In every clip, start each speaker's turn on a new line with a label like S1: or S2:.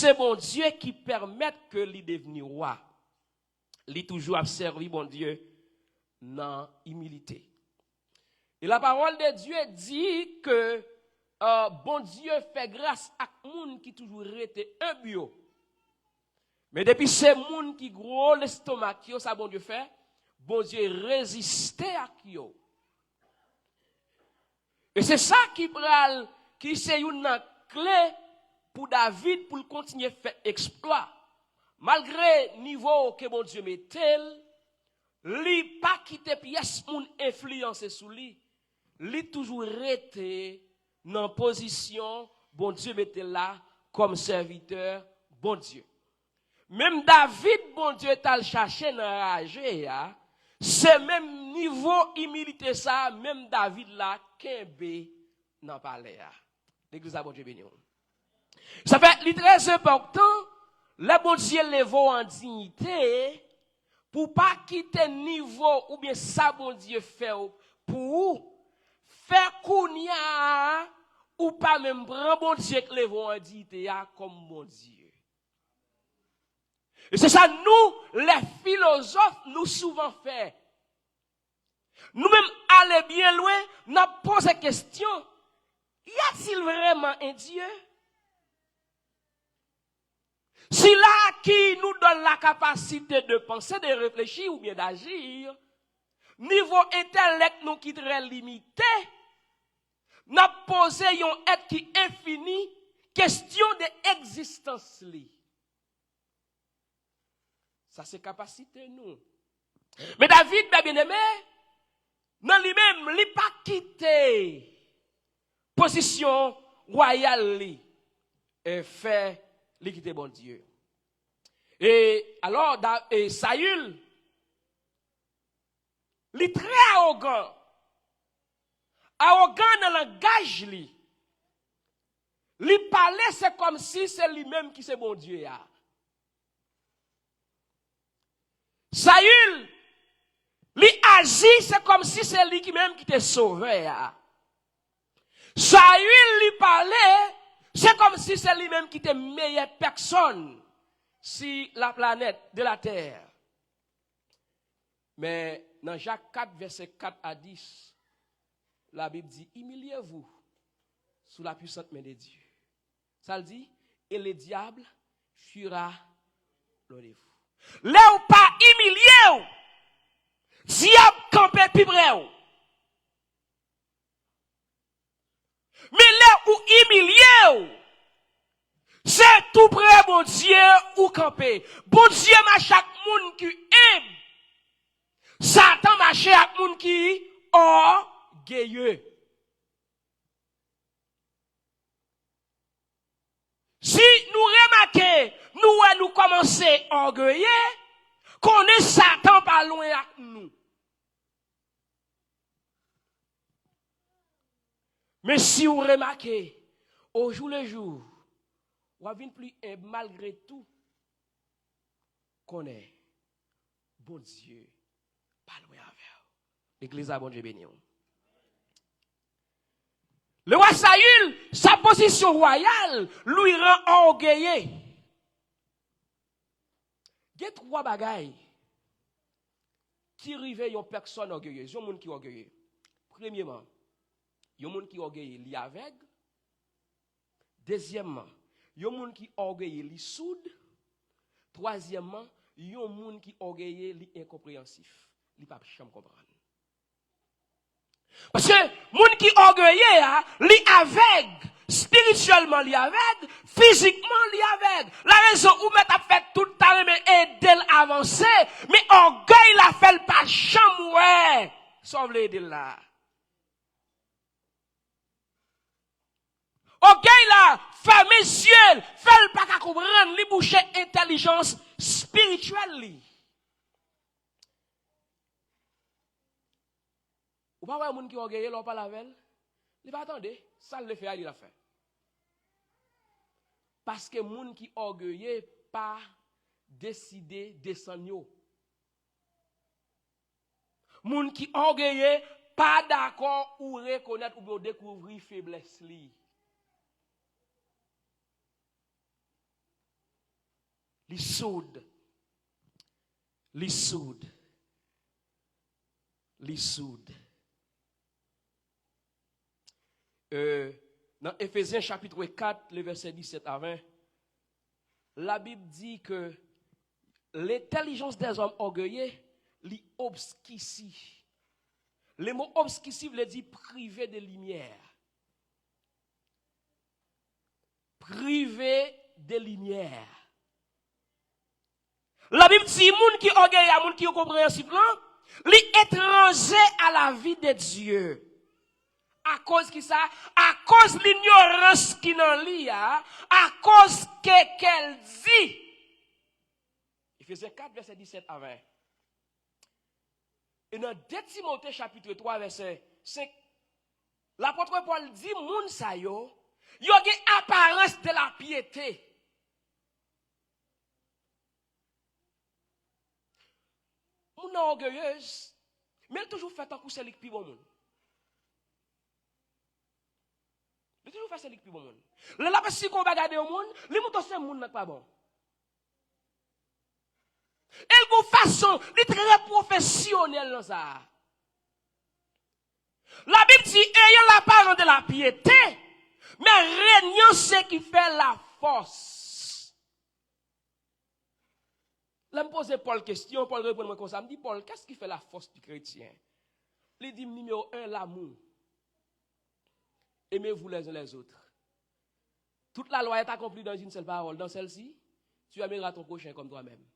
S1: C'est bon Dieu qui permet que lui devienne roi. Lui toujours a servi bon Dieu dans humilité. Et la parole de Dieu dit que bon Dieu fait grâce à monde qui toujours été un bio. Mais depuis ces monde qui gros l'estomac qui ça bon Dieu fait, bon Dieu résistait à qui. Et c'est ça qui c'est une clé pour David pour continuer à faire exploit. Malgré le niveau que bon Dieu mettait, lui pas quitter pièce moun influence sur lui. Lui toujours resté dans position bon Dieu mettait là comme serviteur bon Dieu. Même David bon Dieu t'a le cherché dans rage c'est même niveau humilité ça même David là kembe dans palais l'église a bon Dieu béni. Ça fait très important le bon Dieu lève en dignité pour pas quitter niveau ou bien ça bon Dieu fait pour faire kounya ou pas même prendre bon Dieu qui lève en dignité comme bon Dieu. Et c'est ça nous les philosophes nous souvent fait. Nous-mêmes aller bien loin, nous posons question, y a-t-il vraiment un Dieu? Si là qui nous donne la capacité de penser, de réfléchir ou bien d'agir, niveau intellect nous qui très limité, nous posons un être qui infini, question d'existence li. Ça c'est capacité nous. Mais David, bien aimé, non lui-même, il pas quitté position royale li et fait li quitter bon Dieu. Et alors Saül li très arrogant dans le langage li. Li parlait c'est comme si c'est lui-même qui c'est bon Dieu ya. Saül li agit c'est comme si c'est lui qui même qui te sauvé ya. Saül li parlait c'est comme si c'est lui-même qui était meilleure personne sur la planète de la terre. Mais dans Jacques 4 verset 4 à 10 la Bible dit humiliez-vous sous la puissante main de Dieu. Ça le dit et le diable fuira loin de vous. Là ou pas humilié, diable campé plus près. Mais là où humilié, c'est tout près bon Dieu ou campé. Bon Dieu m'a chaque monde qui aime. Satan m'a chaque monde qui orgueilleux. Si nous remarquons, nous commençons orgueilleux, qu'on est Satan pas loin avec nous. Mais si vous remarquez, au jour le jour, on va venir plus malgré tout, qu'on est bon Dieu, pas loin avec l'église a bon Dieu béni. Le roi Saül, sa position royale, lui rend orgueilleux. Il y a trois bagailles qui réveillent une personne orgueilleuse. Il y a un monde qui est orgueilleux. Premièrement, il y a un monde qui est orgueilleux, il est aveugle. Deuxièmement, il y a un monde qui est orgueilleux, il est sourd. Troisièmement, il y a un monde qui est orgueilleux, il est incompréhensif. Il ne peut pas jamais comprendre. Parce que moun qui orgueilleux, li aveugle, spirituellement li aveugle, physiquement li aveugle. La raison où met a fait tout le temps mais aider avancer, mais orgueil la fait pas chamoué. Sauve l'aider là. Orgueil là, ferme les yeux, fait pas qu'à comprendre, li boucher intelligence spirituelle li. Ou pas ouais moun qui orgueilleux l'on pas lavel, il va attendre, ça le fait il a fait. Parce que moun qui orgueilleux pas décidé descendre yo. Moun qui orgueilleux pas d'accord ou reconnaître ou découvrir faiblesse li. li soude. Dans Éphésiens chapitre 4, le verset 17 à 20, la Bible dit que l'intelligence des hommes orgueilleux li obscurcit. Le mot obscurcit veut dire privé de lumière. Privé de lumière. La Bible dit moun qui orgueilleux, moun qui compréhensif là, li étranger à la vie de Dieu. À cause qui ça? À cause l'ignorance qui n'en lit, à cause qu'elle dit. Éphésiens 4, verset 17 à 20. Et dans 2 Timothée chapitre 3, verset 5, l'apôtre Paul dit, moun sa yo gen apparence de la piété. Moun nan orgueilleuse, mais elle toujours fait un coup c'est lik pi bon moun. Elle toujours fait c'est lik pi bon moun. Le la si qu'on va garder au monde, li mouton c'est moun n'est pas bon. Elle gon façon, li très professionnel dans ça. La Bible dit ayant l'apparence de la piété, mais régnant ce qui fait la force. Là me poser Paul question, Paul répond moi comme ça, me dit Paul, qu'est-ce qui fait la force du chrétien? Il dit numéro 1 l'amour. Aimez-vous les uns les autres. Toute la loi est accomplie dans une seule parole, dans celle-ci, tu aimeras ton prochain comme toi-même.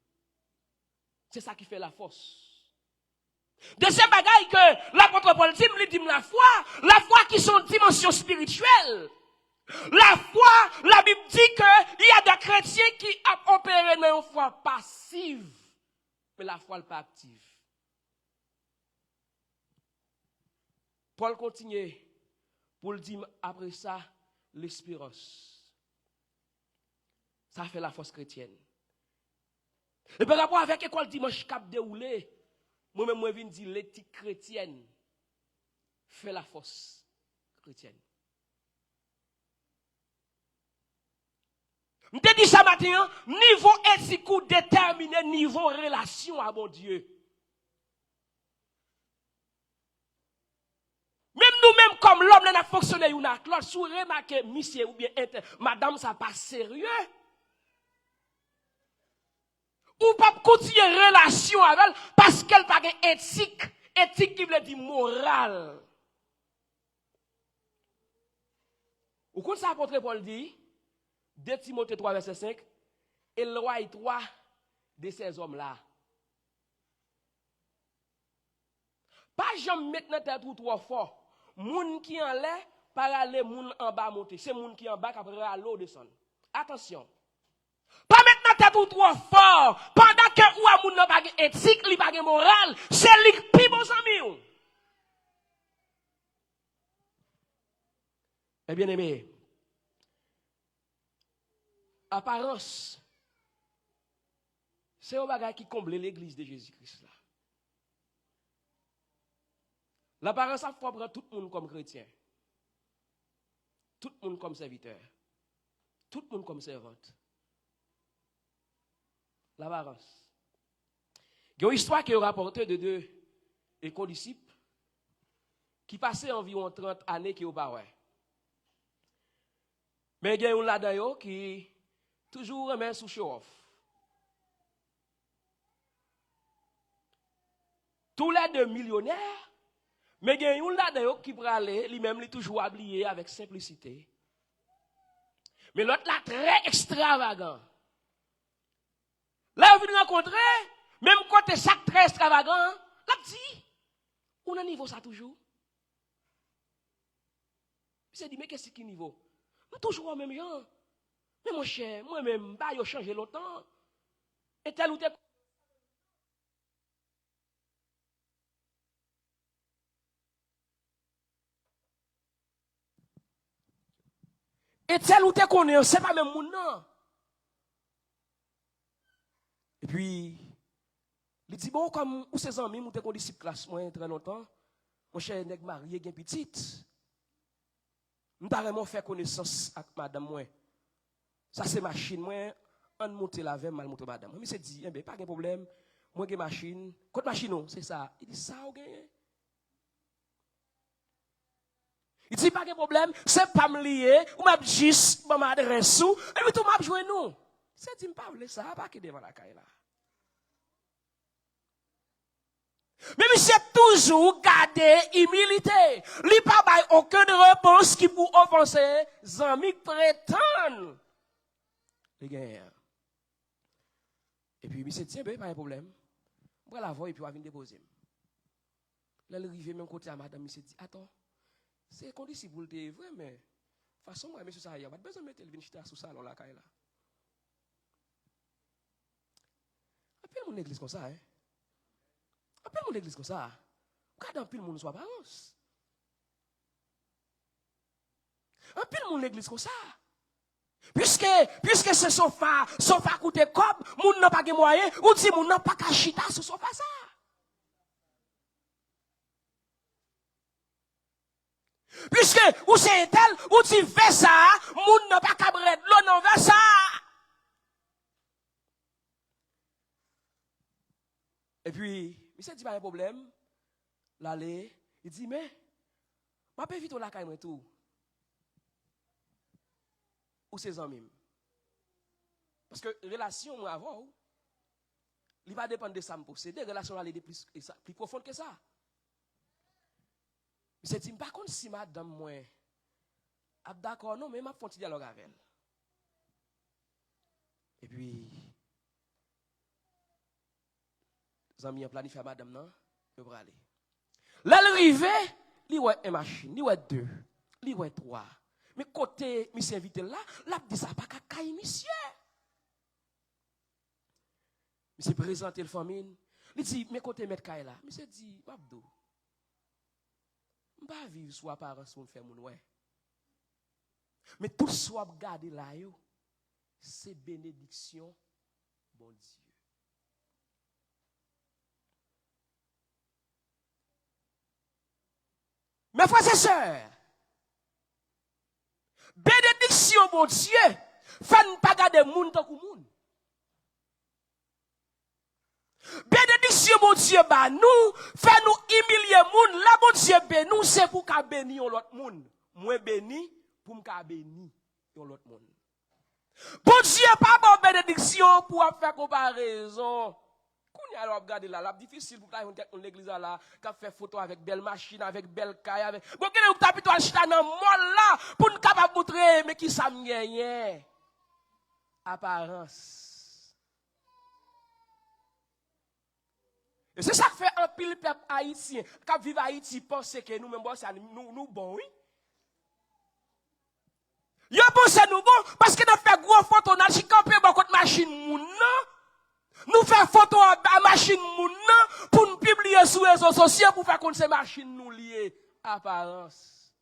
S1: C'est ça qui fait la force. Deuxième bagaille que l'apôtre Paul dit, il dit la foi qui sont dimension spirituelle. La foi, la Bible dit qu'il y a des chrétiens qui ont opéré dans une foi passive, mais la foi n'est pas active. Paul continue pour le dire après ça, l'espérance. Ça fait la force chrétienne. Et par rapport avec l'école dimanche cap déroulé, moi-même, je viens dire l'éthique chrétienne fait la force chrétienne. Je te dis ça matin, niveau éthique déterminé, niveau relation à mon Dieu. Même nous-mêmes, comme l'homme, nous avons fonctionné, nous avons si vous remarquez, monsieur ou bien madame, ça pas sérieux. Ou pas continuer relation avec elle parce qu'elle n'a pas éthique qui veut dire morale. Ou quand ça apôtre Paul dit, 2 Timothée 3, verset 5, éloigne-toi de ces hommes-là. Pas jamais mettre dans tête ou trop fort. Moun qui en l'air, par aller moun en bas monter. C'est moun qui en bas qui après à l'eau descendre. Attention. Pas mettre dans tête ou trop fort. Pendant que ou a moun n'a pas éthique, li pas morale, c'est li pi bon ami. Eh bien aimé, apparence, c'est un bagage qui comble l'église de Jésus-Christ là. L'apparence, ça faut prendre tout le monde comme chrétien. Tout le monde comme serviteur. Tout le monde comme servante. L'apparence. Il y a une histoire qui est rapportée de deux condisciples qui passaient environ 30 années qui au barouet. Mais il y a un là-dedans qui toujours remet sous show-off. Tous les deux millionnaires, mais il y a un là-dedans qui peut aller, lui-même, il est toujours habillé avec simplicité. Mais l'autre là, très extravagant. Là, vous rencontrez, même côté sac très extravagant, là, petit, on a niveau ça toujours. Il s'est dit, mais qu'est-ce qui est niveau? Toujours au même genre. Mais mon cher, moi-même, bah, il a changé longtemps. Et tel ou tel. Et tel ou tel qu'on est, c'est pas même mon nom. Et puis, il dit, bon, comme ou ses amis, ou tes disciples classe moi très longtemps, mon cher nèg marié, gen petite. Nous n'avons pas fait connaissance avec madame moi. Ça c'est machine moi on monte la veille, mal monte madame. Monsieur dit, eh ben, pas de problème. Moi, j'ai machine. Côté machine, non, c'est ça. Il dit, ça, ok. Il dit, pas de problème, c'est pas me lier, ou m'a juste, m'a adresse ou, et puis tout m'a joué nous. C'est dit, pas voulez ça, pas que devant la caille là. Mais monsieur toujours garder humilité. Li pas bail aucune réponse qui pour offenser, amis prétendent. Les gars. Et puis monsieur dit, ben pas de problème. On va la voir et puis on va venir déposer. Là, il arrive même côté à madame, monsieur dit, attends. C'est condition pour le vrai, mais façon moi monsieur ça y a pas besoin de mettre le vin chita sous salon la caille là. Appelle mon église comme ça hein. Appelle mon église comme ça. Quand un pile monde soit parents. Appelle mon église comme ça. Puisque ce sofa coûte comme moun n'a pas de moyen, ou dit moun n'a pas qu'à chita sous sofa ça. Puisque, ou c'est tel, ou tu fais ça, moun n'a pas cabret, l'on en fait ça. Et puis, monsieur dit pas un problème, l'aller, il dit, mais, ma peux vite la caille tout. Ou ses amis. Parce que, relation, moi, avant, il va dépendre de ça me posséder, relation, elle est plus profonde que ça. Monsieur dit, par contre, si madame, moi, d'accord, non, mais je vais faire un dialogue avec elle. Et puis, les amis ont planifié madame, non, je vais aller. Là, l'arrivée, il y a une machine, il y a deux, il y a trois. Mais côté, monsieur invité là, là, dit ça pas qu'à monsieur. Monsieur présente le famille, il dit, mais côté mettre caille là, monsieur dit, Babdo. Pas vivre sous apparence pour faire mon ouais. Mais tout soit garder là, c'est bénédiction, bon Dieu. Mes frères et sœurs, bénédiction, bon Dieu, fait pas garder moun tant que moun. Bénédiction, mon Dieu, bah nous, fait nous humilier moun, la bon Dieu, ben nous, c'est pour qu'à bénir l'autre monde. Moi béni, pour m'ka béni l'autre monde. Bon Dieu, pas bon bénédiction pour faire comparaison. Qu'on y a regardé là, c'est difficile pour qu'on l'église là, qu'a fait photo avec belle machine, avec belle caille, avec. Bon, qu'est-ce que vous tapez toi, chita dans mol là, pour nous capable montrer, mais qui ça m'gagne? Apparence. Et c'est ça que fait un pile peuple haïtien. Quand vivre Haïti, pense que nous, même nous bons, oui. Yo pense nous bon, parce que nous fait gros photo, nous avons campé beaucoup de machines, nous faisons photo à machine, pour nous publier sur les réseaux sociaux, pour faire qu'on ces machines nous liées apparence.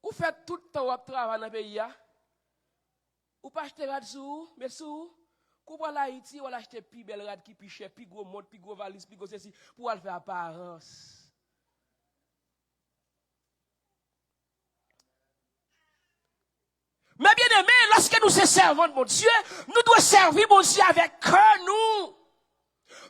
S1: Vous faites tout le temps travail dans le pays, ou pas acheter là-dessous, mais sous. Quand on va à Haïti, on va acheter plus belle rade qui plus cher, plus gros mode, plus gros valise, plus gros ceci, pour aller faire apparence. Mais bien aimé, lorsque nous sommes servants de mon Dieu, nous devons servir mon Dieu avec cœur, nous.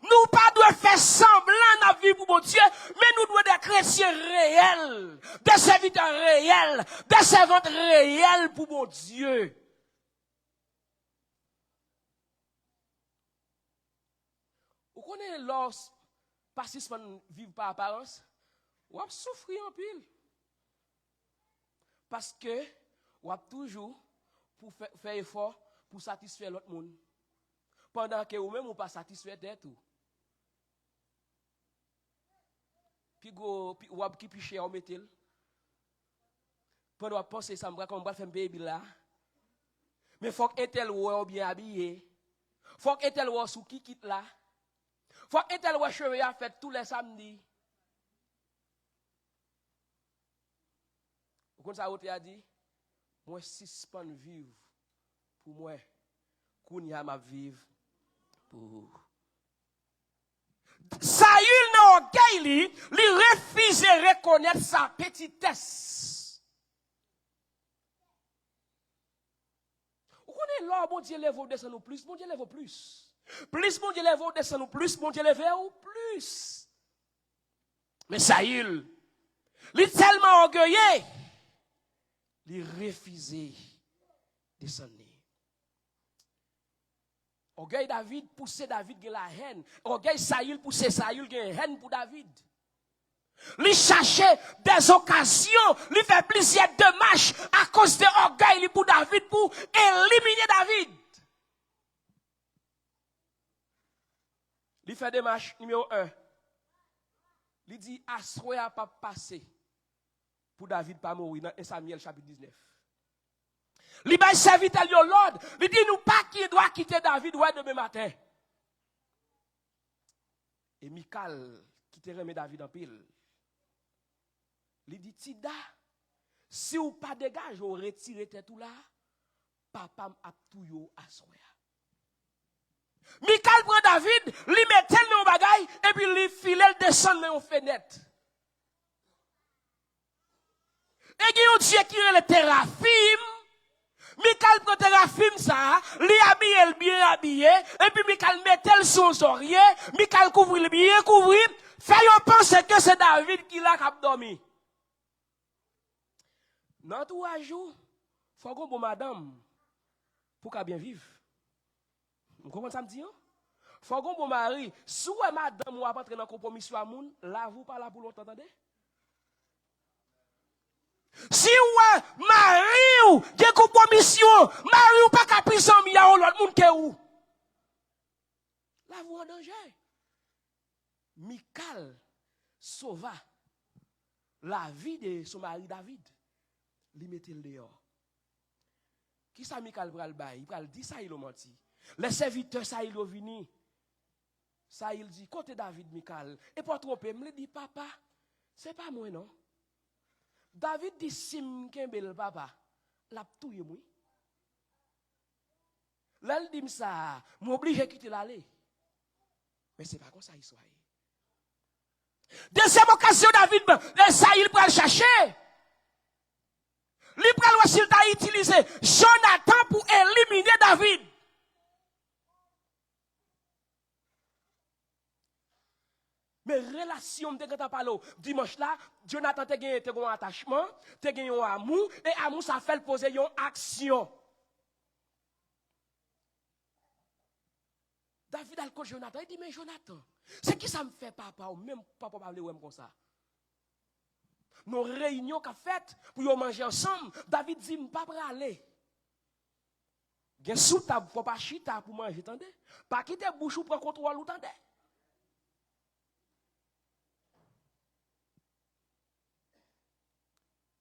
S1: Nous pas devons faire semblant de vivre pour mon Dieu, mais nous devons être chrétiens réels, des serviteurs réels, des servantes réelles pour mon Dieu. Vous connaissez lorsque participants vivent par apparence, vous avez souffert en pile. Parce que vous avez toujours pour faire effort pour satisfaire l'autre monde. Pendant que vous-même vous pas satisfait d'être tout. Puis vous avez qui plus cher, vous mettez. Pendant que vous pensez ça, je vais faire un baby là. Mais il faut que tel ou bien habillé. Il faut que tel ou sous qui quitte là. Faut que tel ou cheveux a fait tous les samedis. Vous comprenez ça, vous a dit? Moi, suspend vivre pour moi. Kounya m'a vivre pour. Saül n'a orgueil, lui refuse de reconnaître sa petitesse. là, bon Dieu lève au descend nous plus, bon Dieu lève au plus. Plus bon Dieu lève au descend nous plus, bon Dieu lève au plus. Mais Saül, il est tellement orgueilleux, il refusait de descendre. Orgueil David poussait David de la haine. Orgueil Saül poussait Saül de la haine pour David. Il cherchait des occasions, il fait plusieurs démarches à cause de l'orgueil pour David, pour éliminer David. Il fait démarche numéro 1. Il dit, Asroya pas passer pour David pas mourir dans 1 Samuel chapitre 19. Il va serviteur de l'ordre. Il dit, nous pas qui doit quitter David ouais, demain matin. Et Michal qui te remet David en pile. Il dit, Tida, si ou pas dégage, ou retire tout là, papa a tout yo Asroya. Michal prend David, lui met tel dans bagaille, et puis lui file, il descend dans une fenêtre. Et il y a un Dieu qui est le Téraphim. Michal prend Téraphim ça, lui habille, bien habillé, et puis Michal met tel son oreiller, Michal couvre le bien couvrir, fait penser que c'est David qui l'a dormi. Dans 3 jours, il faut qu'on bon madame pour qu'elle bien vive. Vous comprenez ça me dit? Faut qu'on bon mari, si madame ou pas entrer dans compromis sur amoun, là vous pas là pour longtemps, attendez? Si ou mari ou des compromission, mari ou pas qu'à prison mi a l'autre monde que ou. Là vous en danger. Michal sauva la vie de son mari David. Li mette le dehors. Qui ça Michal pral bay? Il pral dit ça il a menti. Les serviteurs ça il a vini. Ça il dit côté David Michal et pour tromper me dit papa, c'est pas moi non. David dit sim kembel papa, l'a touye moi. Là il dit ça, m'oblige quitter l'aller. Mais c'est pas comme ça histoire. Deuxième occasion David, ça il pral chercher. Il pral aussi il t'a utilisé Jonathan pour éliminer David. Mais relation de quand parle dimanche là, Jonathan te gagné un attachement, te gagné un amour et amour ça fait poser une action. David a le Jonathan, il dit mais Jonathan, c'est qui ça me fait papa ou même papa parler comme ça. Nos réunions qu'a faites pour manger ensemble, David dit m'pas pas aller. Gen sous table faut pas chita pour manger, attendez. Pas quitter bouche ou prendre contrôle ou attendez.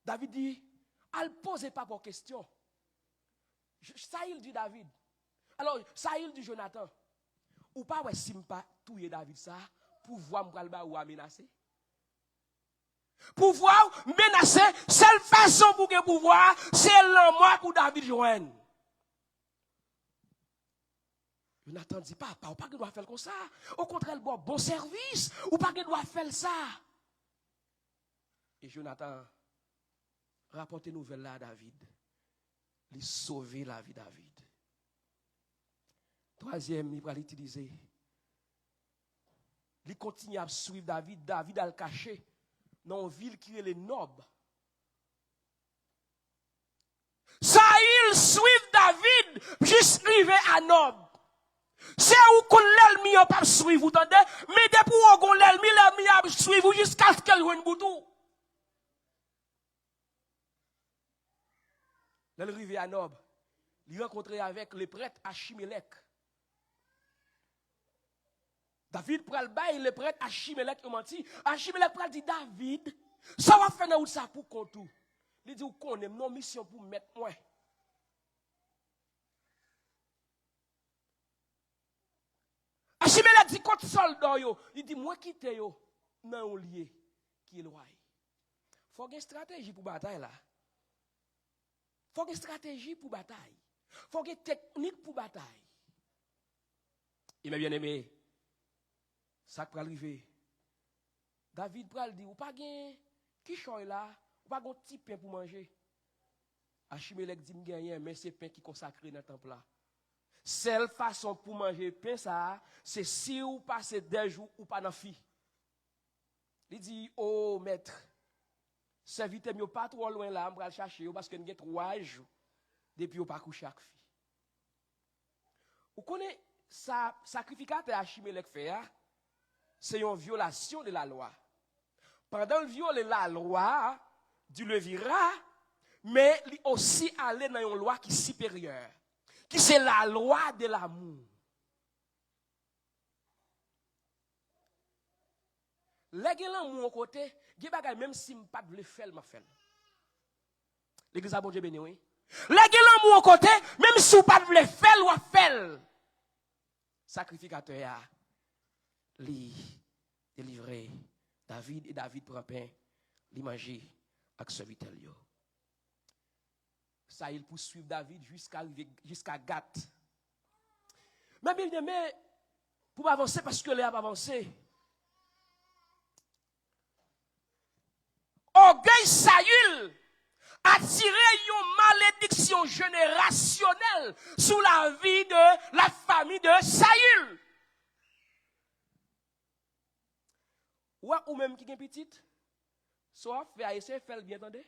S1: David dit, elle pose pas pour question. Ça il dit David. Alors, ça il dit Jonathan. Ou pas ouais si m'pas touyer David ça pour voir m'pral ou menacer. Pouvoir menacer, seule façon pour que pouvoir, c'est l'amour pour David joindre. Jonathan dit papa, ou pas que doit faire comme ça. Au contraire, bon service, ou pas que doit faire ça. Et Jonathan rapporte nouvelle là à David. Il sauver la vie de David. Troisième, il va l'utiliser. Il continue à suivre David. David a le caché dans une ville qui est le Nob. Saül suit David jusqu'à arriver à Nob. C'est où qu'on l'ennemi n'a pas suivre, vous entendez? Mais depuis où l'ennemi a suivre jusqu'à ce qu'elle ait une boutou. L'arrivée à Nob, il rencontré avec les prêtres Achimelech. David pral bail les prêtres Achimelech ont menti. Achimelech pral dit David, ça va faire où ça pour compte tout. Il dit qu'on aime non mission pour mettre moi. Achimelech dit contre soldat yo, il dit moi quitter yo dans un lieu qui est loin. Faut une stratégie pour bataille là. Faut une stratégie pour bataille. Faut une technique pour bataille. Il m'a bien aimé. Ça peut arriver. David pral dit ou pas gain qui choy là, ou pas gon petit pain pour manger. Achimelech dit m'gagner mais c'est pain qui consacré dans le temple là. Seule façon pour manger pain ça, c'est si vous passez 2 jours ou pas dans fi. Il dit oh maître, serviteur yo pas trop loin là, on va chercher parce que nous 3 jours depuis ou pas coucher avec fi. Vous connaissez ça sacrificateur Achimelech fait c'est une violation de la loi. Pendant le violer la loi, du le vira, mais il aussi aller dans une loi qui est supérieure, qui c'est la loi de l'amour. Lègue l'amour au côté, même si je ne pas le faire, je fais. L'église a bon Dieu béni, oui. Lègue l'amour au côté, même si vous ne pas le faire, je fais. Sacrificateur, li délivré David et David prend pain, li manger avec serviteur. Ça, il poursuit David jusqu'à Gath. Mais bien aimé, pour avancer, parce que les a avancé. Orgueil Saül a tiré une malédiction générationnelle sous la vie de la famille de Saül. Ou même qui est petite, soit fait essayer de faire bien, attendez.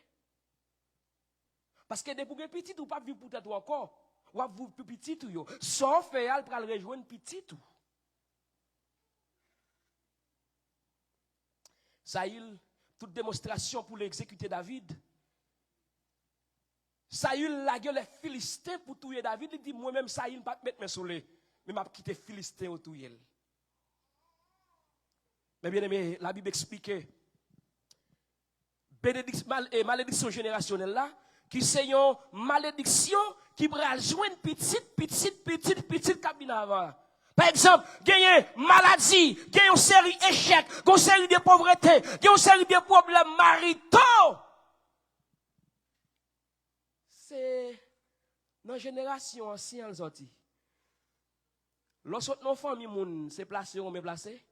S1: Parce que des pour petit ou pas vivre pour toi encore, ou à vous petit ou yo, soit fait al pour rejoindre petit ou. Saül, toute démonstration pour l'exécuter David. Saül la gueule les Philistins pour tuer David, il dit moi-même Saül pas mettre mes soleils, mais m'a quitter Philistin au tuer. Mais bien aimé, la Bible explique malédiction générationnelle là, qui c'est une malédiction qui va joindre petite cabine avant. Par exemple, gagner maladie, gagner une série d'échecs, une série de pauvreté, gagner une série de problèmes maritaux. C'est dans la génération ancienne, lorsque nos familles se placent, on me placé.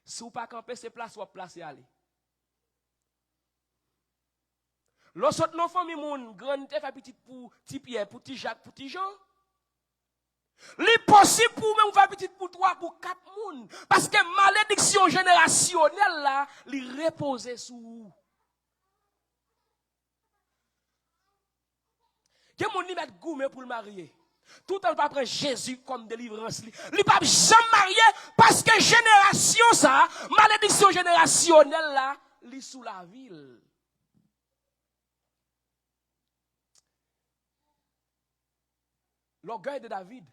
S1: Si vous pas camper, c'est place ou placer aller. Lorsque nos familles moun grande fait petit pour petit Pierre, pour petit Jacques, pour petit Jean. Li possible pour même faire petit pour 3 pour 4 moun parce que malédiction générationnelle là, li repose sur vous. Que moun li met goumé pour le marier. Tout le pas prend Jésus comme délivrance. Il pas jamais marié parce que génération ça, malédiction générationnelle là, li sous la ville. L'orgueil de David